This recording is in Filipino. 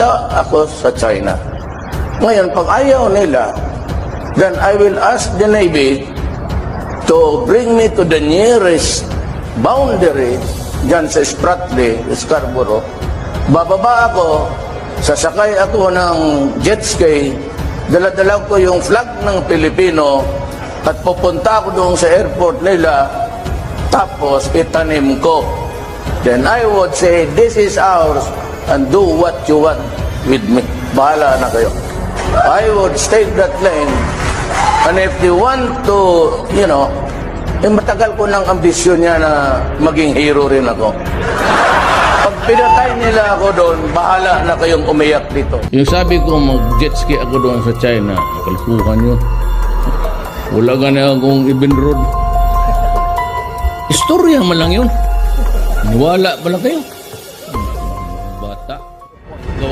pumunta ako sa China. Ngayon, pag ayaw nila, then I will ask the Navy to bring me to the nearest boundary dyan sa Spratly, Scarborough. Bababa ako, sasakay ako ng jet ski, dala-dala ko yung flag ng Pilipino at pupunta ako doon sa airport nila, tapos itanim ko. Then I would say, this is ours and do what you want with me. Bahala na kayo. I would stake that claim, and if they want to, matagal ko ng ambisyon niya na maging hero rin ako. Pag pinatay nila ako doon, bahala na kayong umiyak dito. Yung sabi ko mag-jet ski ako doon sa China, kalkuhan nyo. Wala ka na akong ibinroad. Istorya man lang yun. Niwala pala kayo.